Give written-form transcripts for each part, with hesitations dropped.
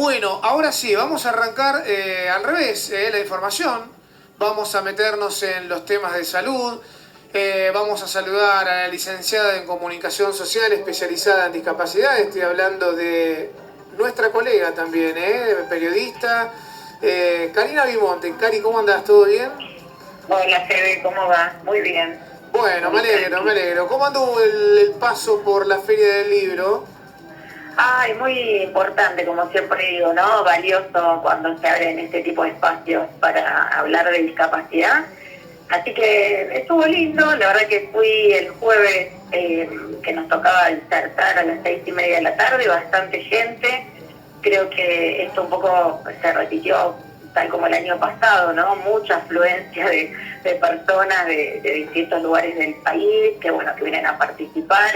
Bueno, ahora sí, vamos a arrancar al revés, la información. Vamos a meternos en los temas de salud. Vamos a saludar a la licenciada en Comunicación Social especializada en discapacidad. Estoy hablando de nuestra colega también, periodista, Karina Bimonte. Cari, ¿cómo andás? ¿Todo bien? Hola, Fede, ¿cómo va? Muy bien. Bueno, me Muy alegro, me tranquilo. alegro. ¿Cómo anduvo el paso por la Feria del Libro? Ay, muy importante, como siempre digo, ¿no? Valioso cuando se abren este tipo de espacios para hablar de discapacidad. Así que estuvo lindo, la verdad que fui el jueves que nos tocaba insertar a las 6:30 de la tarde, bastante gente. Creo que esto un poco se repitió tal como el año pasado, ¿no? Mucha afluencia de personas de distintos lugares del país que, bueno, que vienen a participar,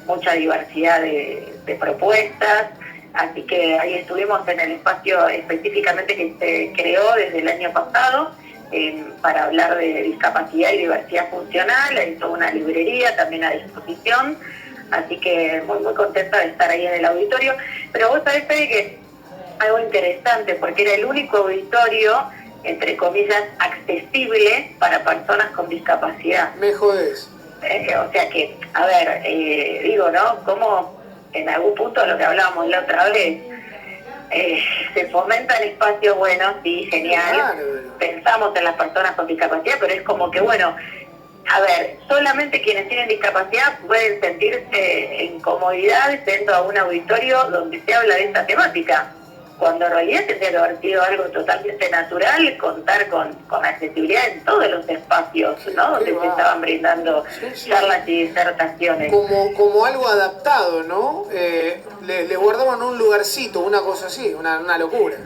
mucha diversidad de propuestas. Así que ahí estuvimos en el espacio específicamente que se creó desde el año pasado para hablar de discapacidad y diversidad funcional. Hay toda una librería también a disposición. Así que muy, muy contenta de estar ahí en el auditorio. Pero vos sabés, Fede, que algo interesante, porque era el único auditorio, entre comillas, accesible para personas con discapacidad. Me jodés. O sea que, a ver, digo, ¿no? Como en algún punto lo que hablábamos la otra vez, se fomentan espacios buenos, sí, genial. Claro. Pensamos en las personas con discapacidad, pero es como que, bueno, a ver, solamente quienes tienen discapacidad pueden sentirse en comodidad dentro de un auditorio donde se habla de esta temática, cuando en realidad tendría que haber sido algo totalmente natural contar con accesibilidad en todos los espacios, ¿no? Donde se estaban brindando charlas y disertaciones. Como algo adaptado, ¿no? Le guardaban un lugarcito, una cosa así, una locura.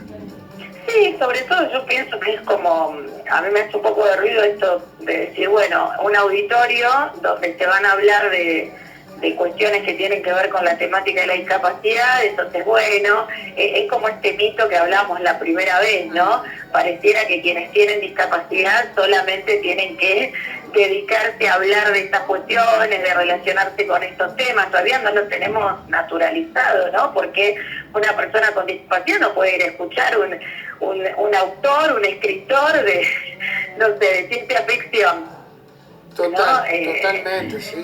Sí, sobre todo yo pienso que es como, a mí me hace un poco de ruido esto de decir, bueno, un auditorio donde se van a hablar de cuestiones que tienen que ver con la temática de la discapacidad. Entonces, bueno, es como este mito que hablamos la primera vez, ¿no? Pareciera que quienes tienen discapacidad solamente tienen que dedicarse a hablar de estas cuestiones, de relacionarse con estos temas. Todavía no lo tenemos naturalizado, ¿no? Porque una persona con discapacidad no puede ir a escuchar un autor, un escritor de, no sé, de ciencia ficción. Totalmente, sí.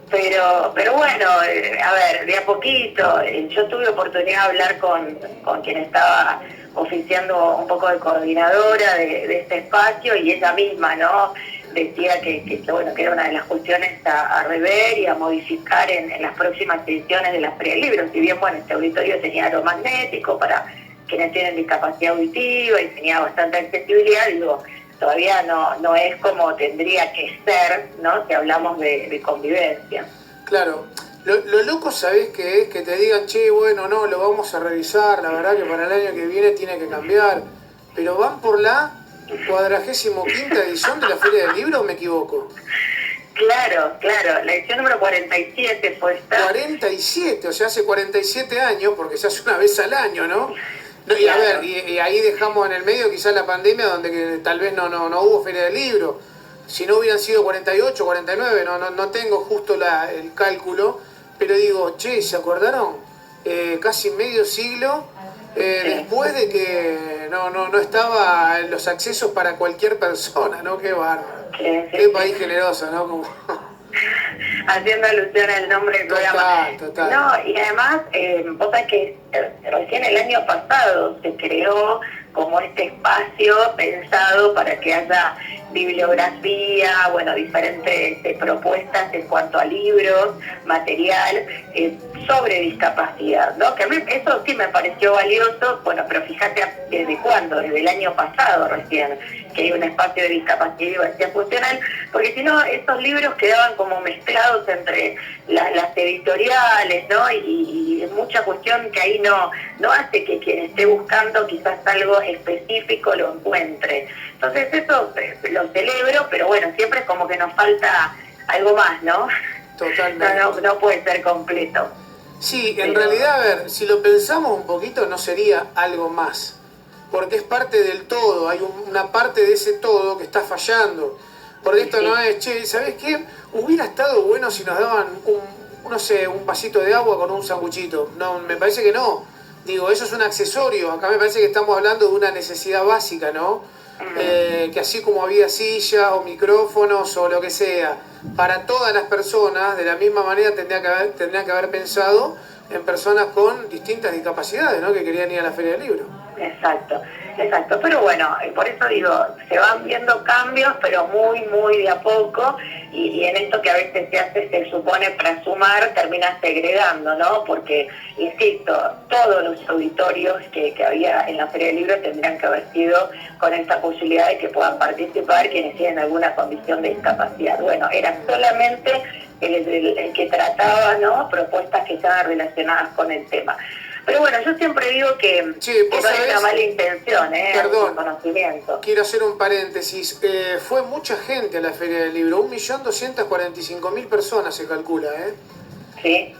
Pero bueno, a ver, de a poquito. Yo tuve oportunidad de hablar con quien estaba oficiando un poco de coordinadora de este espacio, y ella misma, ¿no? Decía bueno, que era una de las cuestiones a rever y a modificar en las próximas ediciones de las Feria del Libro. Si bien, bueno, este auditorio tenía aeromagnético para quienes tienen discapacidad auditiva y tenía bastante accesibilidad, digo, todavía no es como tendría que ser, ¿no? Si hablamos de convivencia. Claro. Lo loco, ¿sabés qué es? Que te digan, che, bueno, no, lo vamos a revisar, la verdad que para el año que viene tiene que cambiar. Pero van por la 45ª edición de la Feria del Libro, ¿o me equivoco? Claro, la edición número 47 fue esta. 47, o sea, hace 47 años, porque se hace una vez al año, ¿no? No, y a ver, y ahí dejamos en el medio quizás la pandemia, donde que tal vez no hubo Feria del Libro. Si no hubieran sido 48, 49, no tengo justo el cálculo, pero digo, che, ¿se acordaron? Casi medio siglo después de que no estaba los accesos para cualquier persona, ¿no? Qué bárbaro. Qué país generoso, ¿no? Como... Haciendo alusión al nombre del programa. Total. No, y además, vos sabés que recién el año pasado se creó como este espacio pensado para que haya bibliografía, bueno, diferentes propuestas en cuanto a libros, material sobre discapacidad, ¿no? Que a mí eso sí me pareció valioso. Bueno, pero fíjate desde cuándo, desde el año pasado recién, que hay un espacio de discapacidad y diversidad funcional, porque si no, estos libros quedaban como mezclados entre las editoriales, ¿no? Y mucha cuestión que ahí no hace que quien esté buscando quizás algo específico lo encuentre. Entonces eso lo celebro, pero bueno, siempre es como que nos falta algo más, ¿no? Totalmente. No puede ser completo. Sí, en realidad, a ver, si lo pensamos un poquito, no sería algo más, porque es parte del todo, hay una parte de ese todo que está fallando, porque esto no es, che, ¿sabés qué? Hubiera estado bueno si nos daban un vasito de agua con un sanguchito. No, me parece que no. Digo, eso es un accesorio. Acá me parece que estamos hablando de una necesidad básica, ¿no? Que así como había sillas o micrófonos o lo que sea, para todas las personas, de la misma manera tendría que haber pensado en personas con distintas discapacidades, ¿no? Que querían ir a la Feria del Libro. Exacto, exacto. Pero bueno, por eso digo, se van viendo cambios, pero muy de a poco, y en esto que a veces se supone para sumar, termina segregando, ¿no? Porque, insisto, todos los auditorios que había en la Feria del Libro tendrían que haber sido con esta posibilidad de que puedan participar quienes tienen alguna condición de discapacidad. Bueno, era solamente el que trataba, ¿no?, propuestas que estaban relacionadas con el tema. Pero bueno, yo siempre digo que no hay una mala intención, perdón, conocimiento. Quiero hacer un paréntesis. Fue mucha gente a la Feria del Libro, 1.245.000 personas se calcula, Sí.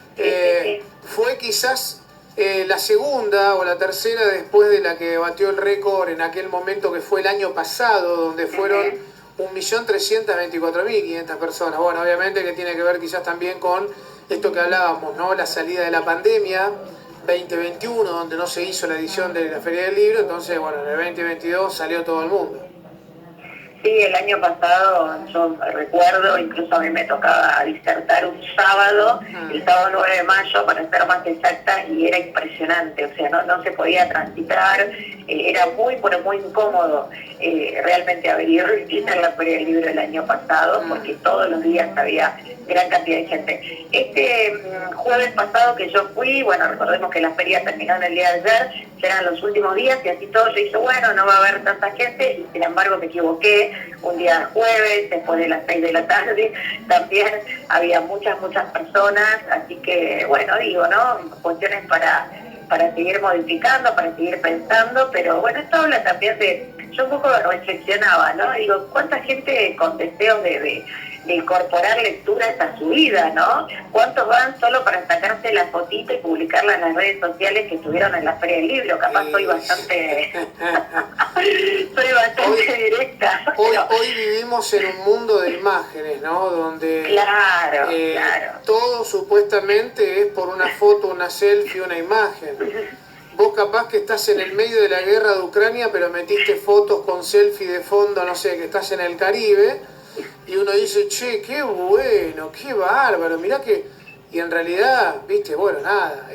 Fue quizás la segunda o la tercera después de la que batió el récord en aquel momento que fue el año pasado, donde fueron 1.324.500 personas. Bueno, obviamente que tiene que ver quizás también con esto que hablábamos, ¿no? La salida de la pandemia 2021, donde no se hizo la edición de la Feria del Libro, entonces, bueno, en el 2022 salió todo el mundo. Sí, el año pasado yo recuerdo, incluso a mí me tocaba disertar un sábado, el sábado 9 de mayo, para ser más exacta, y era impresionante, o sea, no se podía transitar, era pero muy incómodo realmente haber ido a visitar la Feria del Libro el año pasado, porque todos los días había gran cantidad de gente. Este jueves pasado que yo fui, bueno, recordemos que la feria terminó en el día de ayer, eran los últimos días, y así todo yo dije, bueno, no va a haber tanta gente, y sin embargo me equivoqué, un día jueves, después de las 6 de la tarde, también había muchas personas, así que, bueno, digo, ¿no?, cuestiones para seguir modificando, para seguir pensando, pero bueno, esto habla también yo un poco reflexionaba, ¿no? Digo, ¿cuánta gente con deseos de incorporar lecturas a su vida, ¿no? ¿Cuántos van solo para sacarse la fotito y publicarla en las redes sociales que estuvieron en la Feria del Libro? Capaz soy bastante directa. Hoy vivimos en un mundo de imágenes, ¿no? Donde claro. todo supuestamente es por una foto, una selfie, una imagen. Vos capaz que estás en el medio de la guerra de Ucrania, pero metiste fotos con selfie de fondo, no sé, que estás en el Caribe, y uno dice, che, qué bueno, qué bárbaro, mirá que... Y en realidad, viste, bueno, nada,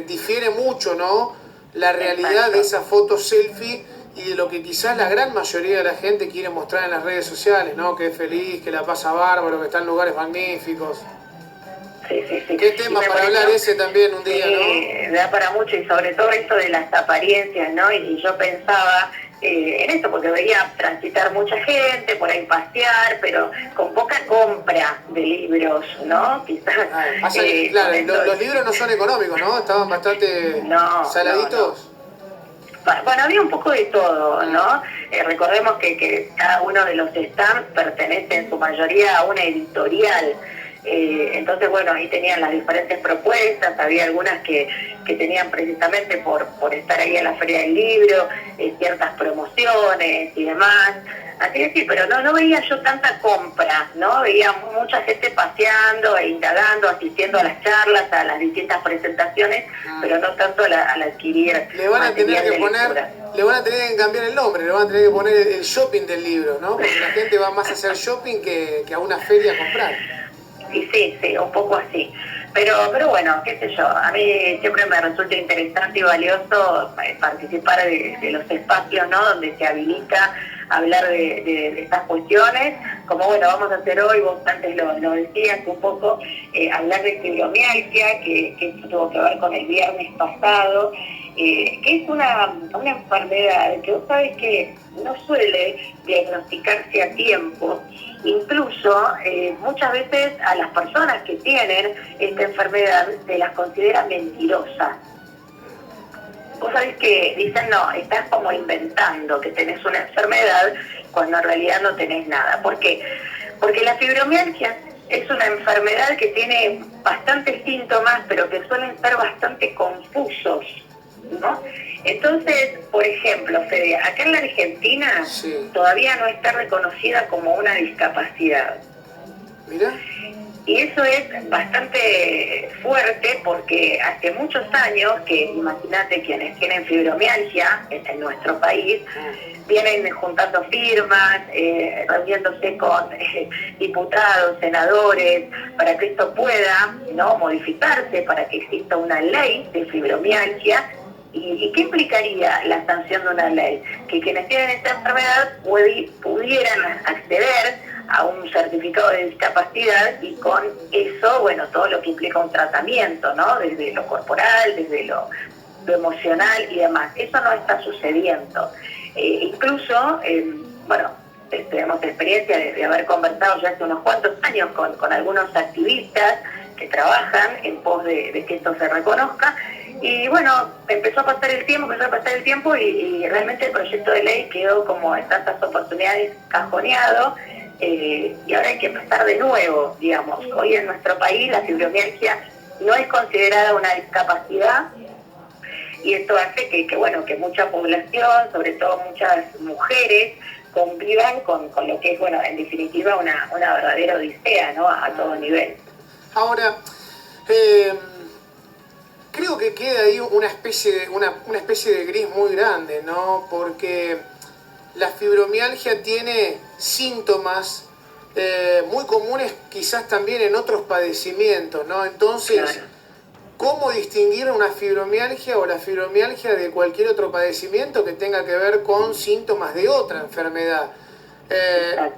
difiere mucho, ¿no?, la realidad de esa foto selfie y de lo que quizás la gran mayoría de la gente quiere mostrar en las redes sociales, ¿no?, que es feliz, que la pasa bárbaro, que está en lugares magníficos. Sí. ¿Qué tema para hablar ese también un día, no? Da para mucho, y sobre todo esto de las apariencias, ¿no? Y yo pensaba en esto, porque veía transitar mucha gente, por ahí pasear, pero con poca compra de libros, ¿no? Quizás. Claro, los libros no son económicos, ¿no? Estaban bastante saladitos. Bueno, había un poco de todo, ¿no? Recordemos que cada uno de los stands pertenece en su mayoría a una editorial. Entonces, bueno, ahí tenían las diferentes propuestas, había algunas que tenían precisamente por estar ahí en la Feria del Libro, ciertas promociones y demás. Así que sí, pero no veía yo tanta compra, ¿no? Veía mucha gente paseando e indagando, asistiendo a las charlas, a las distintas presentaciones, pero no tanto al adquirir. Le van a tener que cambiar el nombre, le van a tener que poner el shopping del libro, ¿no? Porque la gente va más a hacer shopping que a una feria a comprar. Y sí, un poco así. Pero bueno, qué sé yo, a mí siempre me resulta interesante y valioso participar de los espacios, ¿no?, donde se habilita hablar de estas cuestiones, como bueno, vamos a hacer hoy, vos antes lo decías un poco, hablar de fibromialgia, que tuvo que ver con el viernes pasado, que es una enfermedad que vos sabés que no suele diagnosticarse a tiempo. Incluso muchas veces a las personas que tienen esta enfermedad se las considera mentirosas. Vos sabés que dicen, no, estás como inventando que tenés una enfermedad cuando en realidad no tenés nada. ¿Por qué? Porque la fibromialgia es una enfermedad que tiene bastantes síntomas, pero que suelen ser bastante confusos, ¿no? Entonces, por ejemplo, Fede, acá en la Argentina todavía no está reconocida como una discapacidad. Mira. Y eso es bastante fuerte porque hace muchos años que, imagínate, quienes tienen fibromialgia en nuestro país, vienen juntando firmas, reuniéndose con diputados, senadores, para que esto pueda, ¿no?, modificarse, para que exista una ley de fibromialgia. ¿Y qué implicaría la sanción de una ley? Que quienes tienen esta enfermedad pudieran acceder a un certificado de discapacidad y con eso, bueno, todo lo que implica un tratamiento, ¿no? Desde lo corporal, desde lo emocional y demás. Eso no está sucediendo. Incluso, bueno, tenemos experiencia de haber conversado ya hace unos cuantos años con algunos activistas que trabajan en pos de que esto se reconozca. Y bueno, empezó a pasar el tiempo y realmente el proyecto de ley quedó como en tantas oportunidades cajoneado. Y ahora hay que empezar de nuevo, digamos. Hoy en nuestro país la fibromialgia no es considerada una discapacidad y esto hace que mucha población, sobre todo muchas mujeres, convivan con lo que es, bueno, en definitiva una verdadera odisea, ¿no?, a todo nivel. Ahora, creo que queda ahí una especie de gris muy grande, ¿no? Porque la fibromialgia tiene síntomas muy comunes quizás también en otros padecimientos, ¿no? Entonces, claro, ¿cómo distinguir una fibromialgia o la fibromialgia de cualquier otro padecimiento que tenga que ver con síntomas de otra enfermedad?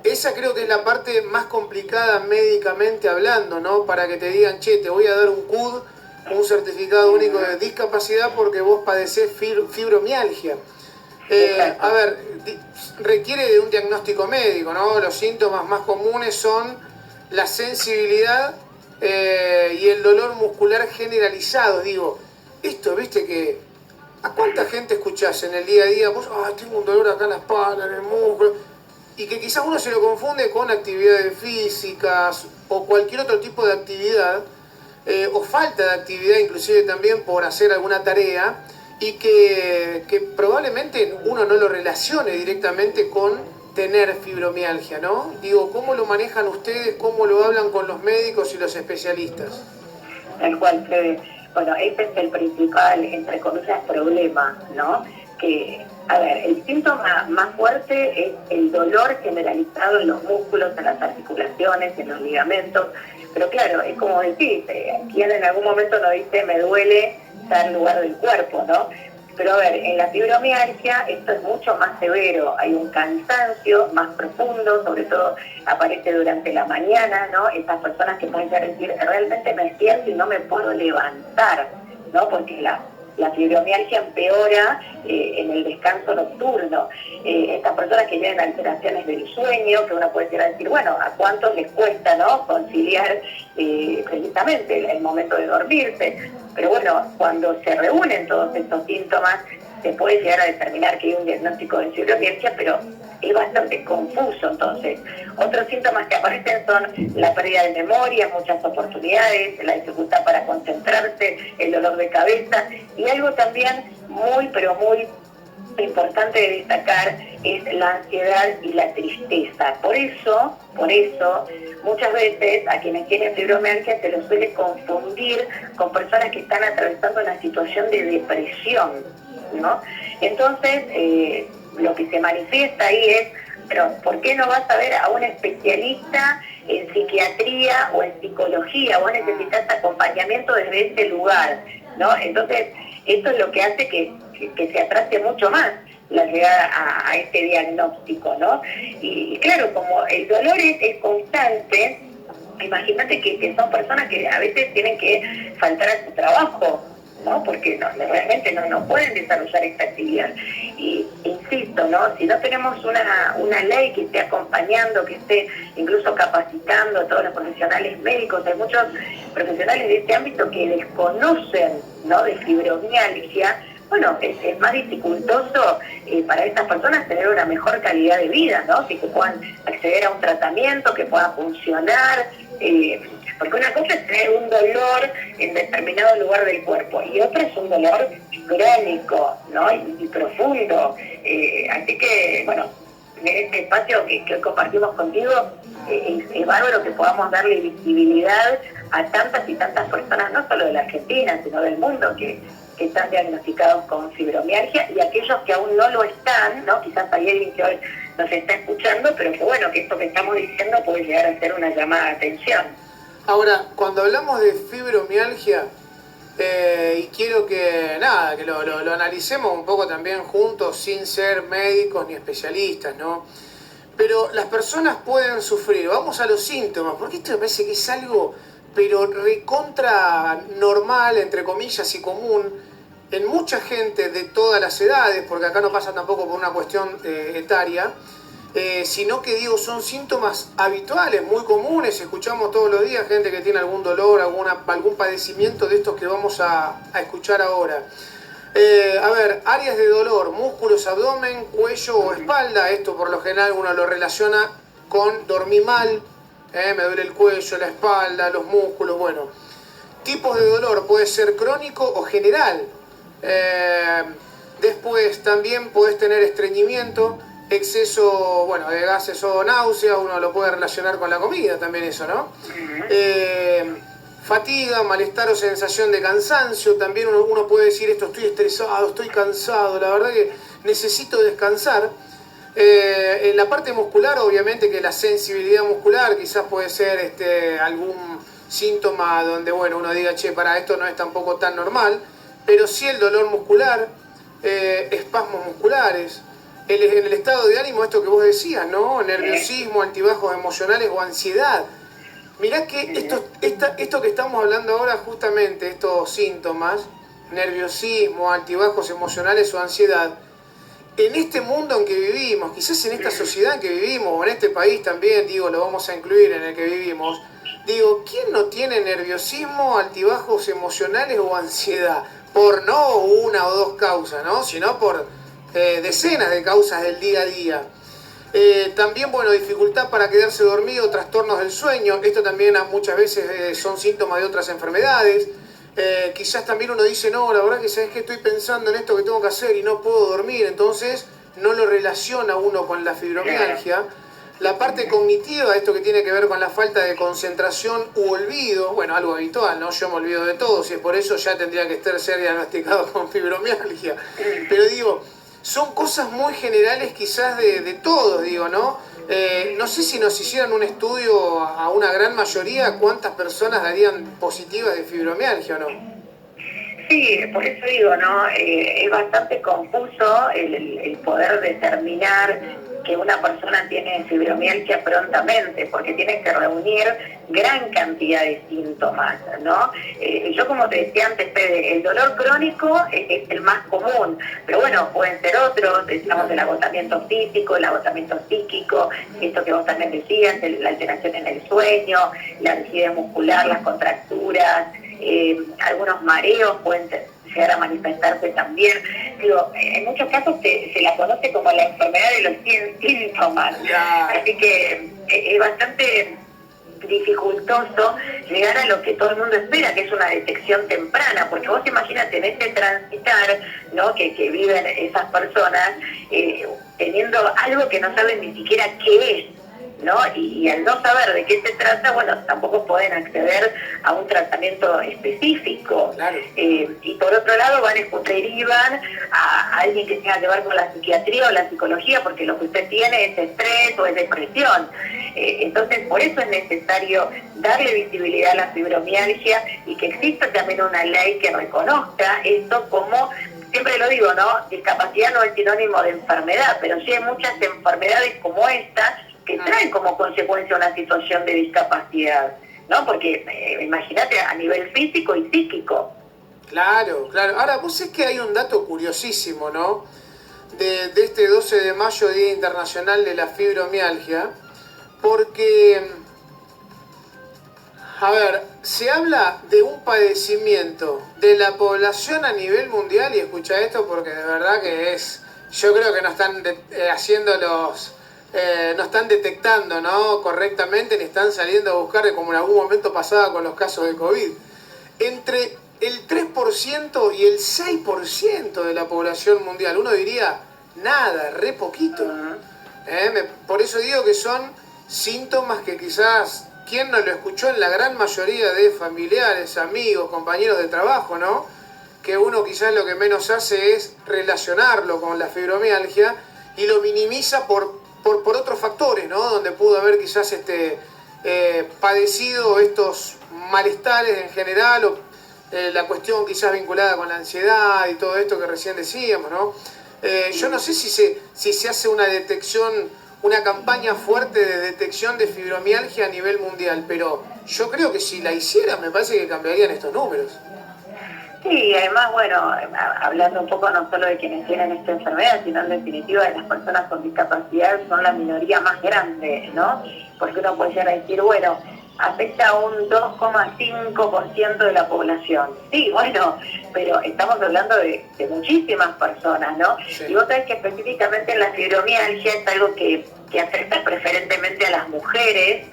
Esa creo que es la parte más complicada médicamente hablando, ¿no? Para que te digan, che, te voy a dar un CUD, un certificado único de discapacidad porque vos padecés fibromialgia. A ver, requiere de un diagnóstico médico, ¿no? Los síntomas más comunes son la sensibilidad y el dolor muscular generalizado. Digo, esto, viste que... ¿A cuánta gente escuchás en el día a día? Vos, tengo un dolor acá en la espalda, en el músculo. Y que quizás uno se lo confunde con actividades físicas o cualquier otro tipo de actividad, o falta de actividad inclusive también por hacer alguna tarea, y que probablemente uno no lo relacione directamente con tener fibromialgia, ¿no? Digo, ¿cómo lo manejan ustedes? ¿Cómo lo hablan con los médicos y los especialistas? Tal cual, Fede. Bueno, este es el principal, entre comillas, problema, ¿no? Que, a ver, el síntoma más fuerte es el dolor generalizado en los músculos, en las articulaciones, en los ligamentos. Pero claro, es como decís, quien en algún momento nos dice, me duele tal lugar del cuerpo, ¿no? Pero a ver, en la fibromialgia esto es mucho más severo, hay un cansancio más profundo, sobre todo aparece durante la mañana, ¿no? Esas personas que pueden decir, realmente me despierto y no me puedo levantar, ¿no? Porque la fibromialgia empeora en el descanso nocturno. Estas personas que tienen alteraciones del sueño, que uno puede decir, bueno, ¿a cuántos les cuesta, no, conciliar precisamente el momento de dormirse? Pero bueno, cuando se reúnen todos estos síntomas, se puede llegar a determinar que hay un diagnóstico de fibromialgia, pero es bastante confuso. Entonces, otros síntomas que aparecen son la pérdida de memoria en muchas oportunidades, la dificultad para concentrarse, el dolor de cabeza, y algo también muy, pero muy importante de destacar es la ansiedad y la tristeza. Por eso, muchas veces a quienes tienen fibromialgia se los suele confundir con personas que están atravesando una situación de depresión, ¿no? Entonces, lo que se manifiesta ahí es, pero ¿por qué no vas a ver a un especialista en psiquiatría o en psicología? Vos necesitas acompañamiento desde ese lugar, ¿no? Entonces, esto es lo que hace que se atrase mucho más la llegada a este diagnóstico, ¿no? Y claro, como el dolor es constante, imagínate que son personas que a veces tienen que faltar a su trabajo, ¿no? Porque realmente no pueden desarrollar esta actividad. Y insisto, ¿no? Si no tenemos una ley que esté acompañando, que esté incluso capacitando a todos los profesionales médicos, hay muchos profesionales de este ámbito que desconocen, ¿no?, de fibromialgia. Bueno, es más dificultoso para estas personas tener una mejor calidad de vida, ¿no? Que puedan acceder a un tratamiento, que pueda funcionar, porque una cosa es tener un dolor en determinado lugar del cuerpo y otra es un dolor crónico, ¿no? Y profundo. Así que, bueno, en este espacio que hoy compartimos contigo, es bárbaro que podamos darle visibilidad a tantas y tantas personas, no solo de la Argentina, sino del mundo, que están diagnosticados con fibromialgia, y aquellos que aún no lo están, ¿no? Quizás hay alguien que hoy nos está escuchando, pero que bueno, que esto que estamos diciendo puede llegar a ser una llamada de atención. Ahora, cuando hablamos de fibromialgia, y quiero que lo analicemos un poco también juntos, sin ser médicos ni especialistas, ¿no? Pero las personas pueden sufrir, vamos a los síntomas, porque esto me parece que es algo, pero recontra normal, entre comillas, y común, en mucha gente de todas las edades, porque acá no pasa tampoco por una cuestión etaria, sino que digo, son síntomas habituales, muy comunes, escuchamos todos los días gente que tiene algún dolor, algún padecimiento de estos que vamos a escuchar ahora. A ver, áreas de dolor, músculos, abdomen, cuello o espalda, esto por lo general uno lo relaciona con dormir mal, me duele el cuello, la espalda, los músculos, bueno. Tipos de dolor, puede ser crónico o general. Después también puedes tener estreñimiento, exceso, bueno, de gases o náuseas, uno lo puede relacionar con la comida también eso, ¿no? Fatiga, malestar o sensación de cansancio, también uno puede decir esto, estoy estresado, estoy cansado, la verdad que necesito descansar. En la parte muscular, obviamente que la sensibilidad muscular quizás puede ser algún síntoma donde, bueno, uno diga, che, para esto no es tampoco tan normal, pero sí el dolor muscular, espasmos musculares, en el estado de ánimo, esto que vos decías, ¿no? Nerviosismo, altibajos emocionales o ansiedad. Mirá que esto que estamos hablando ahora, justamente, estos síntomas, nerviosismo, altibajos emocionales o ansiedad, en este mundo en que vivimos, quizás en esta sociedad en que vivimos, o en este país también, digo, lo vamos a incluir en el que vivimos, digo, ¿quién no tiene nerviosismo, altibajos emocionales o ansiedad? Por no una o dos causas, ¿no? Sino por decenas de causas del día a día. También, bueno, dificultad para quedarse dormido, trastornos del sueño, esto también muchas veces son síntomas de otras enfermedades. Quizás también uno dice, no, la verdad que sabes que estoy pensando en esto que tengo que hacer y no puedo dormir, entonces no lo relaciona uno con la fibromialgia. La parte cognitiva, esto que tiene que ver con la falta de concentración u olvido, bueno, algo habitual, ¿no? Yo me olvido de todo, si es por eso ya tendría que ser diagnosticado con fibromialgia. Pero digo, son cosas muy generales quizás de todos, digo, ¿no? No sé si nos hicieran un estudio a una gran mayoría, ¿cuántas personas darían positivas de fibromialgia o no? Sí, por eso digo, ¿no? Es bastante confuso el poder determinar que una persona tiene fibromialgia prontamente, porque tiene que reunir gran cantidad de síntomas, ¿no? Yo, como te decía antes, Fede, el dolor crónico es el más común, pero bueno, pueden ser otros, decíamos el agotamiento físico, el agotamiento psíquico, esto que vos también decías, la alteración en el sueño, la rigidez muscular, las contracturas, algunos mareos pueden llegar a manifestarse también. Digo, en muchos casos se la conoce como la enfermedad de los 100 síntomas. Así que es bastante dificultoso llegar a lo que todo el mundo espera, que es una detección temprana, porque vos imagínate en este transitar, ¿no? que viven esas personas teniendo algo que no saben ni siquiera qué es, ¿no? Y al no saber de qué se trata, bueno, tampoco pueden acceder a un tratamiento específico. Claro. Y por otro lado derivan a alguien que tenga que ver con la psiquiatría o la psicología, porque lo que usted tiene es estrés o es depresión. Entonces, por eso es necesario darle visibilidad a la fibromialgia y que exista también una ley que reconozca esto como, siempre lo digo, ¿no? Discapacidad no es sinónimo de enfermedad, pero sí hay muchas enfermedades como esta que traen como consecuencia una situación de discapacidad, ¿no? Porque imagínate a nivel físico y psíquico. Claro, claro. Ahora, vos sabés que hay un dato curiosísimo, ¿no? De este 12 de mayo, Día Internacional de la Fibromialgia, porque, a ver, se habla de un padecimiento de la población a nivel mundial, y escucha esto porque de verdad que es, yo creo que no están haciendo no están detectando, ¿no? correctamente, ni están saliendo a buscar, como en algún momento pasaba con los casos de COVID. Entre el 3% y el 6% de la población mundial, uno diría, nada, re poquito. Por eso digo que son síntomas que quizás, ¿quién no lo escuchó en la gran mayoría de familiares, amigos, compañeros de trabajo, ¿no? Que uno quizás lo que menos hace es relacionarlo con la fibromialgia y lo minimiza por otros factores, ¿no? Donde pudo haber quizás padecido estos malestares en general o la cuestión quizás vinculada con la ansiedad y todo esto que recién decíamos, ¿no? Yo no sé si se hace una detección, una campaña fuerte de detección de fibromialgia a nivel mundial, pero yo creo que si la hicieran me parece que cambiarían estos números. Sí, además, bueno, hablando un poco no solo de quienes tienen esta enfermedad, sino en definitiva de las personas con discapacidad, son la minoría más grande, ¿no? Porque uno puede llegar a decir, bueno, afecta a un 2,5% de la población. Sí, bueno, pero estamos hablando de muchísimas personas, ¿no? Sí. Y vos sabés que específicamente en la fibromialgia es algo que afecta preferentemente a las mujeres.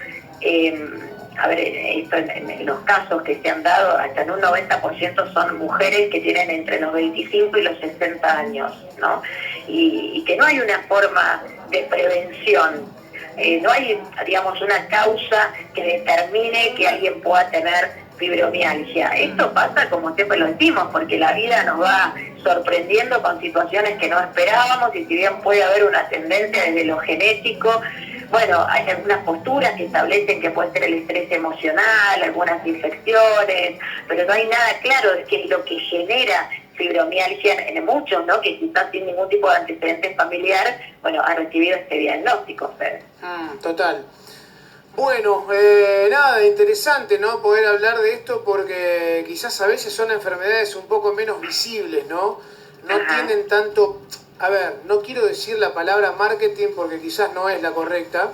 A ver, esto en los casos que se han dado, hasta en un 90% son mujeres que tienen entre los 25 y los 60 años, ¿no? Y que no hay una forma de prevención, no hay, digamos, una causa que determine que alguien pueda tener fibromialgia. Esto pasa, como siempre lo decimos, porque la vida nos va sorprendiendo con situaciones que no esperábamos y si bien puede haber una tendencia desde lo genético, bueno, hay algunas posturas que establecen que puede ser el estrés emocional, algunas infecciones, pero no hay nada claro de qué es lo que genera fibromialgia en muchos, ¿no? Que quizás sin ningún tipo de antecedente familiar, bueno, han recibido este diagnóstico, Fede. Total. Bueno, nada, interesante, ¿no? Poder hablar de esto porque quizás a veces son enfermedades un poco menos visibles, ¿no? No tienen tanto... A ver, no quiero decir la palabra marketing porque quizás no es la correcta,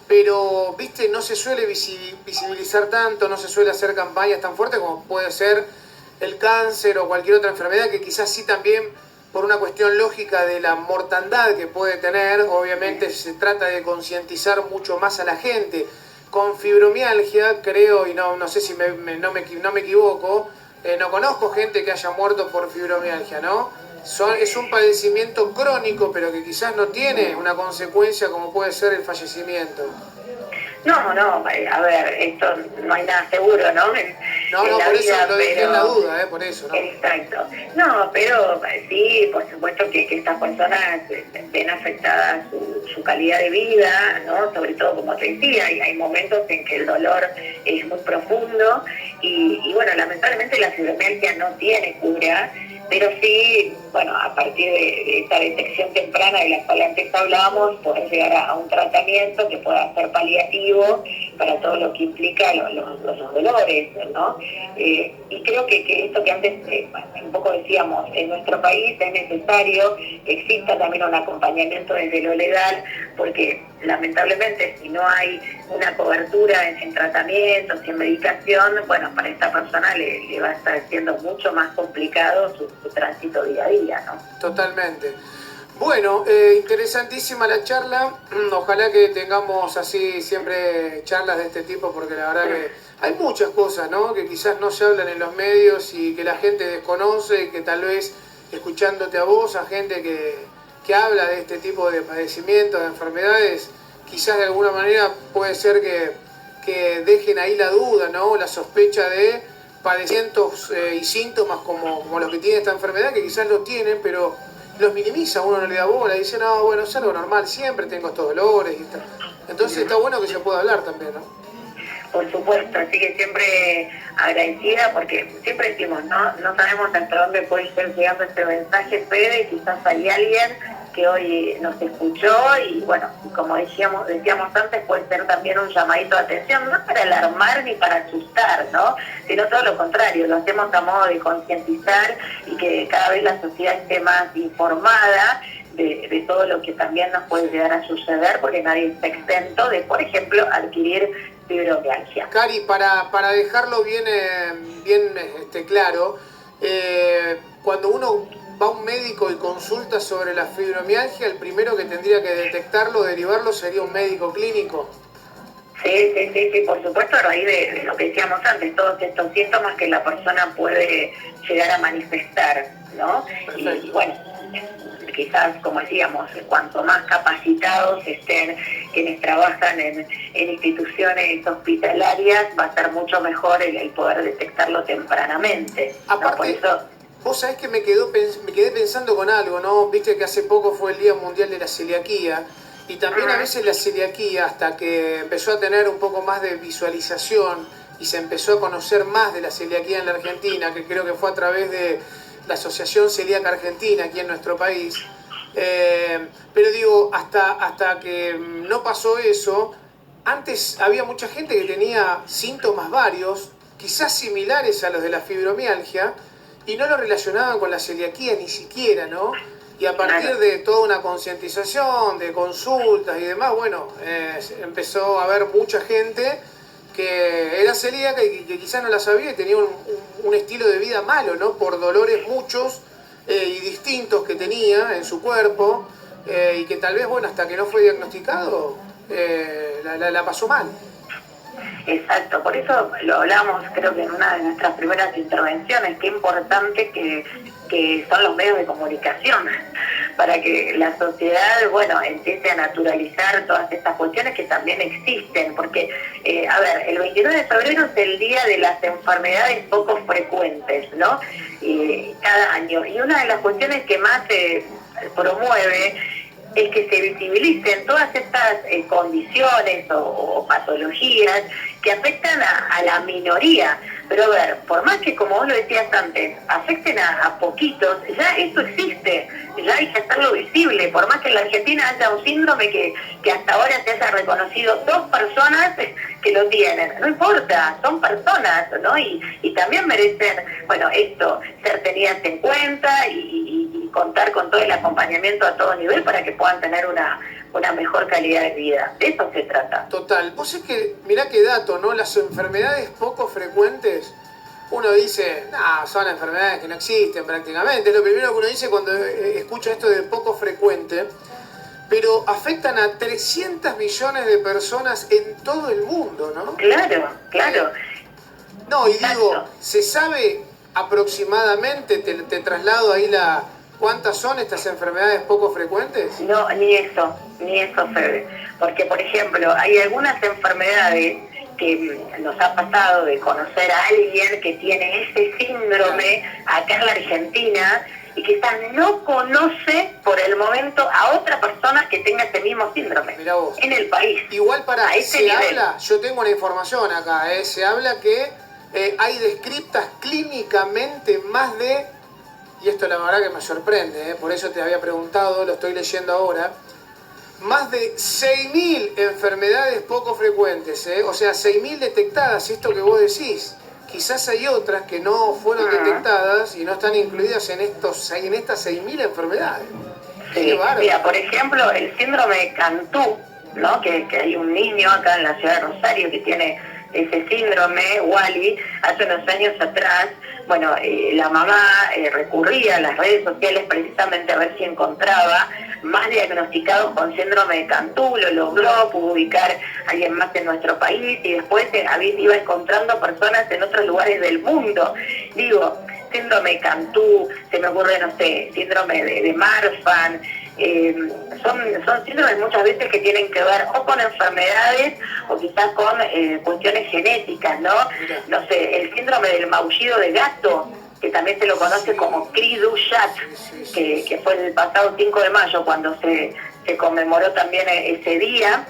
pero, viste, no se suele visibilizar tanto, no se suele hacer campañas tan fuertes como puede ser el cáncer o cualquier otra enfermedad que quizás sí también por una cuestión lógica de la mortandad que puede tener, obviamente se trata de concientizar mucho más a la gente. Con fibromialgia, creo, y no sé si no me equivoco, no conozco gente que haya muerto por fibromialgia, ¿no? Es un padecimiento crónico, pero que quizás no tiene una consecuencia como puede ser el fallecimiento. No, a ver, esto no hay nada seguro, ¿no? No, por eso lo dejé en la duda, por eso, ¿no? Exacto. No, pero sí, por supuesto que estas personas ven afectada su calidad de vida, ¿no? Sobre todo, como te decía, hay momentos en que el dolor es muy profundo y bueno, lamentablemente la fibromialgia no tiene cura, pero sí, bueno, a partir de esta detección temprana de la cual antes hablábamos, poder llegar a un tratamiento que pueda ser paliativo para todo lo que implica los dolores, ¿no? Y creo que esto que antes un poco decíamos, en nuestro país es necesario que exista también un acompañamiento desde lo legal, porque lamentablemente si no hay una cobertura en tratamientos y en medicación, bueno, para esta persona le va a estar siendo mucho más complicado su tránsito día a día, ¿no? Totalmente. Bueno, interesantísima la charla. Ojalá que tengamos así siempre charlas de este tipo, porque la verdad que hay muchas cosas, ¿no? Que quizás no se hablan en los medios y que la gente desconoce, y que tal vez escuchándote a vos, a gente que habla de este tipo de padecimientos, de enfermedades, quizás de alguna manera puede ser que dejen ahí la duda, ¿no? La sospecha de padecimientos y síntomas como los que tiene esta enfermedad, que quizás lo tienen, pero los minimiza, uno no le da bola, dice, no, bueno, es algo normal, siempre tengo estos dolores. Entonces está bueno que se pueda hablar también, ¿no? Por supuesto, así que siempre agradecida, porque siempre decimos, no sabemos hasta dónde puede estar llegando este mensaje, Fede, quizás hay alguien que hoy nos escuchó y bueno, como decíamos antes, puede ser también un llamadito de atención, no para alarmar ni para asustar, ¿no? Sino todo lo contrario, lo hacemos a modo de concientizar y que cada vez la sociedad esté más informada de todo lo que también nos puede llegar a suceder, porque nadie está exento de, por ejemplo, adquirir fibromialgia. Cari, para dejarlo bien claro, cuando uno va a un médico y consulta sobre la fibromialgia, el primero que tendría que detectarlo, derivarlo, sería un médico clínico. Sí, por supuesto, a raíz de lo que decíamos antes, todos estos síntomas que la persona puede llegar a manifestar, ¿no? Y bueno, quizás, como decíamos, cuanto más capacitados estén quienes trabajan en instituciones hospitalarias, va a ser mucho mejor el poder detectarlo tempranamente, ¿no? Aparte, por eso, vos sabés que me quedé pensando con algo, ¿no? Viste que hace poco fue el Día Mundial de la Celiaquía, y también a veces la celiaquía, hasta que empezó a tener un poco más de visualización y se empezó a conocer más de la celiaquía en la Argentina, que creo que fue a través de la Asociación Celíaca Argentina aquí en nuestro país. Pero digo, hasta que no pasó eso, antes había mucha gente que tenía síntomas varios, quizás similares a los de la fibromialgia, y no lo relacionaban con la celiaquía ni siquiera, ¿no? Y a partir de toda una concientización, de consultas y demás, bueno, empezó a haber mucha gente que era celíaca y que quizás no la sabía y tenía un estilo de vida malo, ¿no? Por dolores muchos y distintos que tenía en su cuerpo, y que tal vez, bueno, hasta que no fue diagnosticado, la pasó mal. exacto, por eso lo hablamos creo que en una de nuestras primeras intervenciones, qué importante que son los medios de comunicación para que la sociedad, bueno, empiece a naturalizar todas estas cuestiones que también existen, porque, a ver, el 29 de febrero es el día de las enfermedades poco frecuentes, ¿no? Cada año, y una de las cuestiones que más se promueve es que se visibilicen todas estas condiciones o patologías que afectan a la minoría. Pero a ver, por más que, como vos lo decías antes, afecten a poquitos, ya esto existe, ya hay que hacerlo visible. Por más que en la Argentina haya un síndrome que hasta ahora se haya reconocido 2 personas que lo tienen, no importa, son personas, ¿no? Y también merecen, bueno, esto, ser tenidas en cuenta y contar con todo el acompañamiento a todo nivel para que puedan tener una mejor calidad de vida. De eso se trata. Total. Vos es que, mirá qué dato, ¿no? Las enfermedades poco frecuentes, uno dice, no, son enfermedades que no existen prácticamente. Es lo primero que uno dice cuando escucha esto de poco frecuente, pero afectan a 300 millones de personas en todo el mundo, ¿no? Claro, claro. No, y digo, ¿se sabe aproximadamente, te traslado ahí cuántas son estas enfermedades poco frecuentes? No, ni eso, Fede. Porque, por ejemplo, hay algunas enfermedades que nos ha pasado de conocer a alguien que tiene ese síndrome acá en la Argentina y quizás no conoce por el momento a otra persona que tenga ese mismo síndrome. Mirá vos. En el país. Igual para ese se nivel. habla, yo tengo una información acá, se habla que hay descriptas clínicamente más de, y esto la verdad que me sorprende, por eso te había preguntado, lo estoy leyendo ahora, más de 6.000 enfermedades poco frecuentes, o sea, 6.000 detectadas, esto que vos decís. Quizás hay otras que no fueron detectadas y no están incluidas en estas 6.000 enfermedades. Sí, mira, por ejemplo, el síndrome de Cantú, ¿no? Que hay un niño acá en la ciudad de Rosario que tiene ese síndrome, Wally, hace unos años atrás, bueno, la mamá recurría a las redes sociales precisamente a ver si encontraba más diagnosticados con síndrome de Cantú, lo logró, pudo ubicar a alguien más en nuestro país y después iba encontrando personas en otros lugares del mundo. Digo, síndrome de Cantú, se me ocurre, no sé, síndrome de Marfan, son síndromes muchas veces que tienen que ver o con enfermedades o quizás con cuestiones genéticas, ¿no? No sé, el síndrome del maullido de gato, que también se lo conoce como Cri du Chat, que fue el pasado 5 de mayo cuando se conmemoró también ese día.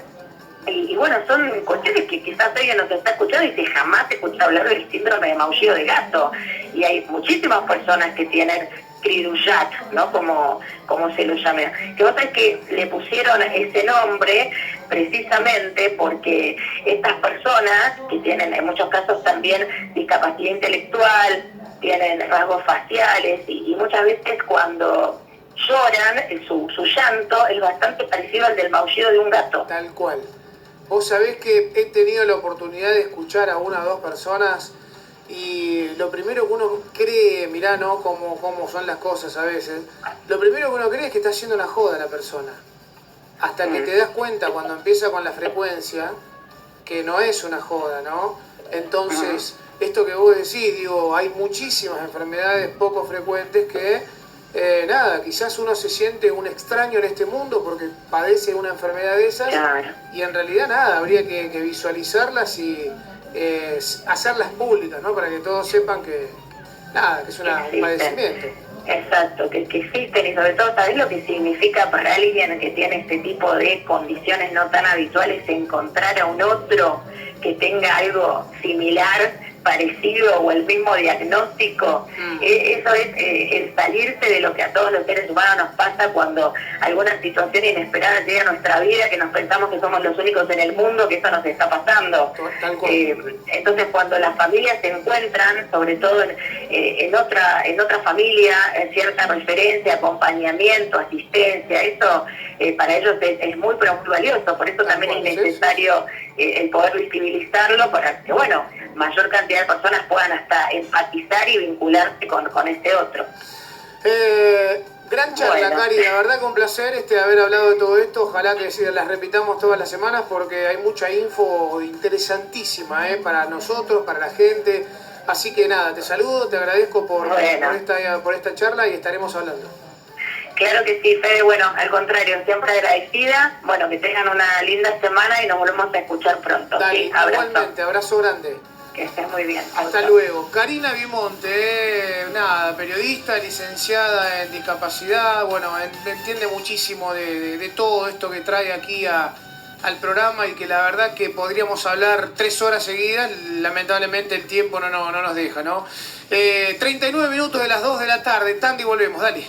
Y bueno, son cuestiones que quizás alguien nos está escuchando y dice, jamás escuchado hablar del síndrome de maullido de gato. Y hay muchísimas personas que tienen Cri du Chat, ¿no? Como se lo llame. Que vos sabés que le pusieron ese nombre precisamente porque estas personas que tienen en muchos casos también discapacidad intelectual, tienen rasgos faciales y muchas veces cuando lloran, su llanto es bastante parecido al del maullido de un gato. Tal cual. Vos sabés que he tenido la oportunidad de escuchar a una o dos personas y lo primero que uno cree, mirá, ¿no? Cómo son las cosas a veces. Lo primero que uno cree es que está haciendo una joda la persona. Hasta que te das cuenta cuando empieza con la frecuencia que no es una joda, ¿no? Entonces, esto que vos decís, digo, hay muchísimas enfermedades poco frecuentes que nada, quizás uno se siente un extraño en este mundo porque padece una enfermedad de esas, Claro. y en realidad nada, habría que visualizarlas y hacerlas públicas, ¿no? Para que todos sepan que nada, que es un padecimiento. Exacto, que existen, y sobre todo, ¿sabés lo que significa para alguien que tiene este tipo de condiciones no tan habituales encontrar a un otro que tenga algo similar, parecido o el mismo diagnóstico? Eso es el salirse de lo que a todos los seres humanos nos pasa cuando alguna situación inesperada llega a nuestra vida, que nos pensamos que somos los únicos en el mundo, que eso nos está pasando. Entonces, cuando las familias se encuentran, sobre todo en otra familia, cierta referencia, acompañamiento, asistencia, eso para ellos es muy, pero muy valioso. Por eso también es necesario el poder visibilizarlo, para que, bueno, mayor cantidad de personas puedan hasta empatizar y vincularse con este otro. Gran charla, bueno. Cari, la verdad que un placer haber hablado de todo esto. Ojalá que las repitamos todas las semanas porque hay mucha info interesantísima para nosotros, para la gente. Así que nada, te saludo, te agradezco por esta charla y estaremos hablando. Claro que sí, Fede. Bueno, al contrario, siempre agradecida. Bueno, que tengan una linda semana y nos volvemos a escuchar pronto. Dale, ¿sí? Abrazo. Igualmente, abrazo grande. Que estés muy bien. Hasta luego. Karina Bimonte, nada, periodista, licenciada en discapacidad, bueno, entiende muchísimo de todo esto que trae aquí al programa, y que la verdad que podríamos hablar 3 horas seguidas, lamentablemente el tiempo no nos deja, ¿no? 39 minutos de las 2 de la tarde, Tandy, volvemos, dale.